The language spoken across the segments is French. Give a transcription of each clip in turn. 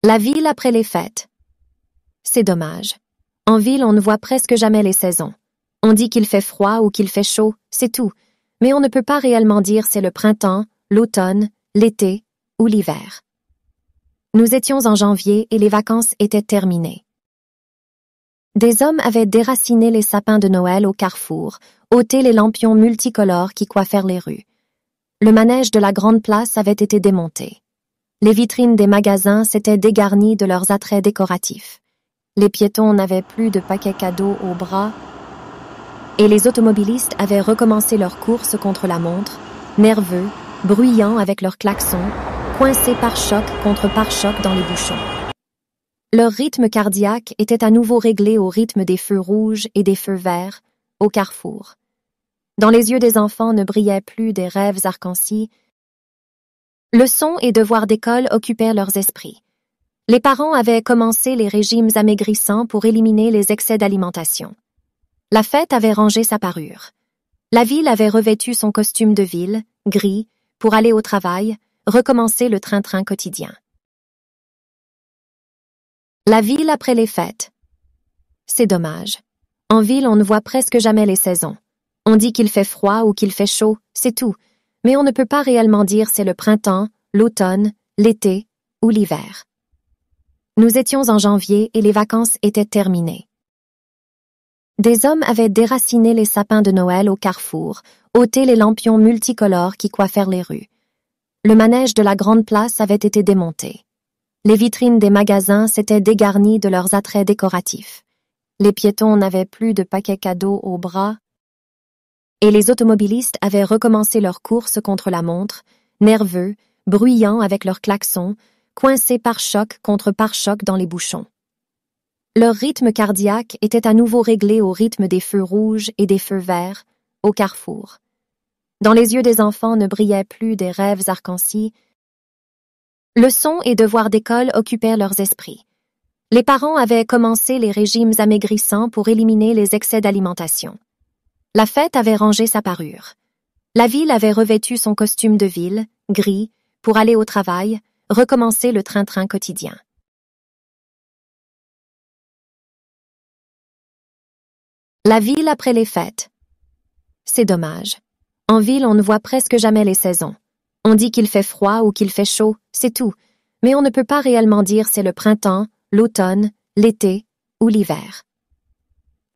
La ville après les fêtes. C'est dommage. En ville, on ne voit presque jamais les saisons. On dit qu'il fait froid ou qu'il fait chaud, c'est tout. Mais on ne peut pas réellement dire c'est le printemps, l'automne, l'été ou l'hiver. Nous étions en janvier et les vacances étaient terminées. Des hommes avaient déraciné les sapins de Noël au carrefour, ôté les lampions multicolores qui coiffèrent les rues. Le manège de la grande place avait été démonté. Les vitrines des magasins s'étaient dégarnies de leurs attraits décoratifs. Les piétons n'avaient plus de paquets cadeaux au bras et les automobilistes avaient recommencé leur course contre la montre, nerveux, bruyants avec leurs klaxons, coincés pare-choc contre pare-choc dans les bouchons. Leur rythme cardiaque était à nouveau réglé au rythme des feux rouges et des feux verts au carrefour. Dans les yeux des enfants ne brillaient plus des rêves arc-en-ciel. Leçons et devoirs d'école occupèrent leurs esprits. Les parents avaient commencé les régimes amaigrissants pour éliminer les excès d'alimentation. La fête avait rangé sa parure. La ville avait revêtu son costume de ville, gris, pour aller au travail, recommencer le train-train quotidien. La ville après les fêtes. C'est dommage. En ville, on ne voit presque jamais les saisons. On dit qu'il fait froid ou qu'il fait chaud, c'est tout. Mais on ne peut pas réellement dire c'est le printemps, l'automne, l'été ou l'hiver. Nous étions en janvier et les vacances étaient terminées. Des hommes avaient déraciné les sapins de Noël au carrefour, ôté les lampions multicolores qui coiffèrent les rues. Le manège de la grande place avait été démonté. Les vitrines des magasins s'étaient dégarnies de leurs attraits décoratifs. Les piétons n'avaient plus de paquets cadeaux au bras et les automobilistes avaient recommencé leur course contre la montre, nerveux, bruyants avec leurs klaxons, coincés pare-choc contre pare-choc dans les bouchons. Leur rythme cardiaque était à nouveau réglé au rythme des feux rouges et des feux verts au carrefour. Dans les yeux des enfants ne brillaient plus des rêves arc-en-ciel. Leçons et devoirs d'école occupèrent leurs esprits. Les parents avaient commencé les régimes amaigrissants pour éliminer les excès d'alimentation. La fête avait rangé sa parure. La ville avait revêtu son costume de ville, gris, pour aller au travail, recommencer le train-train quotidien. La ville après les fêtes. C'est dommage. En ville, on ne voit presque jamais les saisons. On dit qu'il fait froid ou qu'il fait chaud, c'est tout. Mais on ne peut pas réellement dire c'est le printemps, l'automne, l'été ou l'hiver.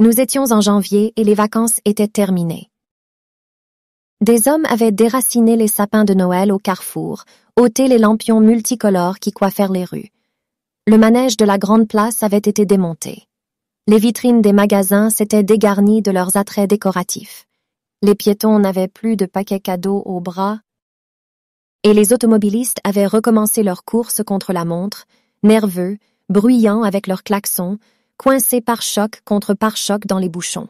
Nous étions en janvier et les vacances étaient terminées. Des hommes avaient déraciné les sapins de Noël au carrefour, ôté les lampions multicolores qui coiffèrent les rues. Le manège de la grande place avait été démonté. Les vitrines des magasins s'étaient dégarnies de leurs attraits décoratifs. Les piétons n'avaient plus de paquets cadeaux au bras et les automobilistes avaient recommencé leur course contre la montre, nerveux, bruyants avec leurs klaxons, coincés pare-choc contre pare-choc dans les bouchons.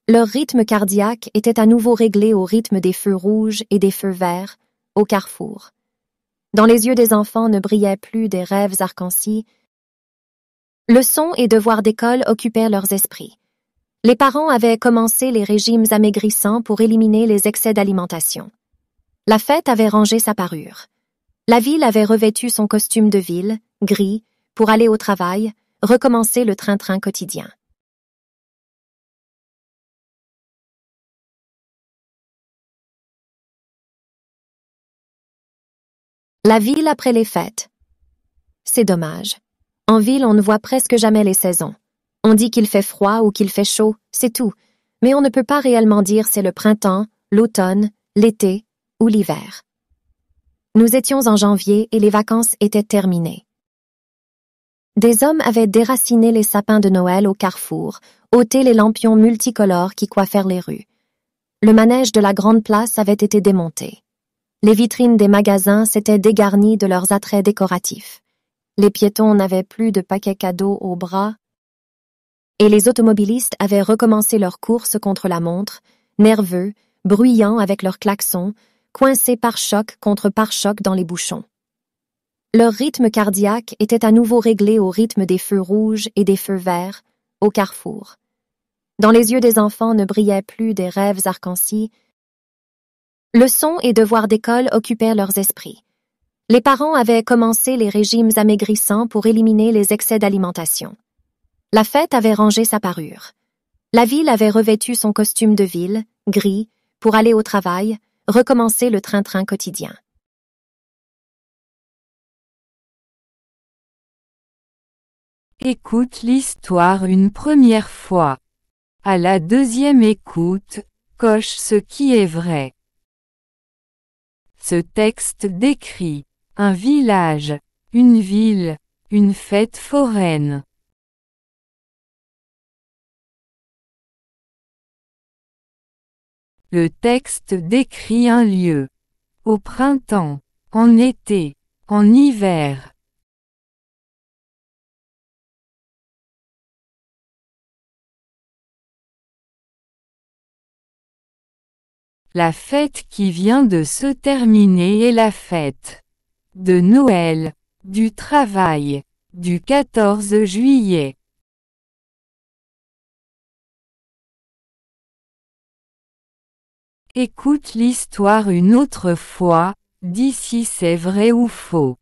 Leur rythme cardiaque était à nouveau réglé au rythme des feux rouges et des feux verts au carrefour. Dans les yeux des enfants ne brillaient plus des rêves arc-en-ciel. Leçons et devoirs d'école occupèrent leurs esprits. Les parents avaient commencé les régimes amaigrissants pour éliminer les excès d'alimentation. La fête avait rangé sa parure. La ville avait revêtu son costume de ville, gris, pour aller au travail, recommencer le train-train quotidien. La ville après les fêtes. C'est dommage. En ville, on ne voit presque jamais les saisons. On dit qu'il fait froid ou qu'il fait chaud, c'est tout. Mais on ne peut pas réellement dire c'est le printemps, l'automne, l'été ou l'hiver. Nous étions en janvier et les vacances étaient terminées. Des hommes avaient déraciné les sapins de Noël au carrefour, ôté les lampions multicolores qui coiffèrent les rues. Le manège de la grande place avait été démonté. Les vitrines des magasins s'étaient dégarnies de leurs attraits décoratifs. Les piétons n'avaient plus de paquets cadeaux au bras et les automobilistes avaient recommencé leur course contre la montre, nerveux, bruyants avec leurs klaxons, coincés pare-choc contre pare-choc dans les bouchons. Leur rythme cardiaque était à nouveau réglé au rythme des feux rouges et des feux verts au carrefour. Dans les yeux des enfants ne brillaient plus des rêves arc-en-ciel. Leçons et devoirs d'école occupèrent leurs esprits. Les parents avaient commencé les régimes amaigrissants pour éliminer les excès d'alimentation. La fête avait rangé sa parure. La ville avait revêtu son costume de ville, gris, pour aller au travail, recommencer le train-train quotidien. Écoute l'histoire une première fois. À la deuxième écoute, coche ce qui est vrai. Ce texte décrit un village, une ville, une fête foraine. Le texte décrit un lieu. Au printemps, en été, en hiver. La fête qui vient de se terminer est la fête de Noël, du travail, du 14 juillet. Écoute l'histoire une autre fois, dis si c'est vrai ou faux.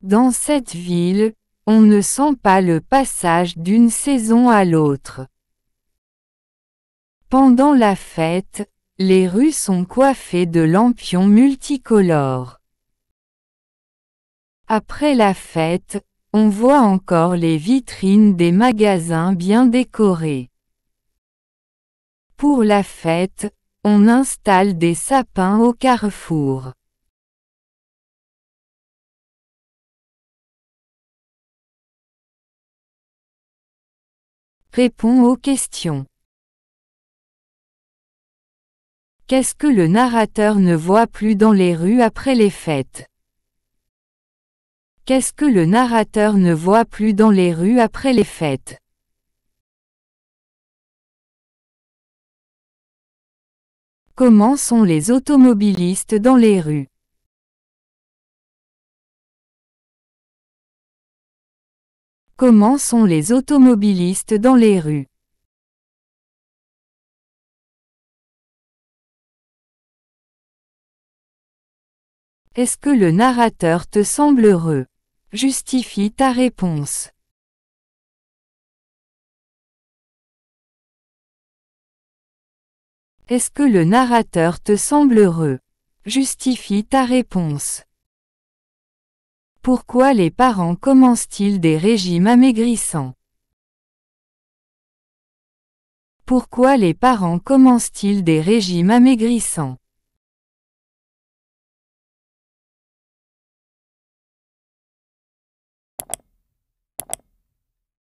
Dans cette ville, on ne sent pas le passage d'une saison à l'autre. Pendant la fête, les rues sont coiffées de lampions multicolores. Après la fête, on voit encore les vitrines des magasins bien décorées. Pour la fête, on installe des sapins au carrefour. Réponds aux questions. Qu'est-ce que le narrateur ne voit plus dans les rues après les fêtes? Qu'est-ce que le narrateur ne voit plus dans les rues après les fêtes? Comment sont les automobilistes dans les rues? Comment sont les automobilistes dans les rues? Est-ce que le narrateur te semble heureux? Justifie ta réponse. Est-ce que le narrateur te semble heureux? Justifie ta réponse. Pourquoi les parents commencent-ils des régimes amaigrissants? Pourquoi les parents commencent-ils des régimes amaigrissants?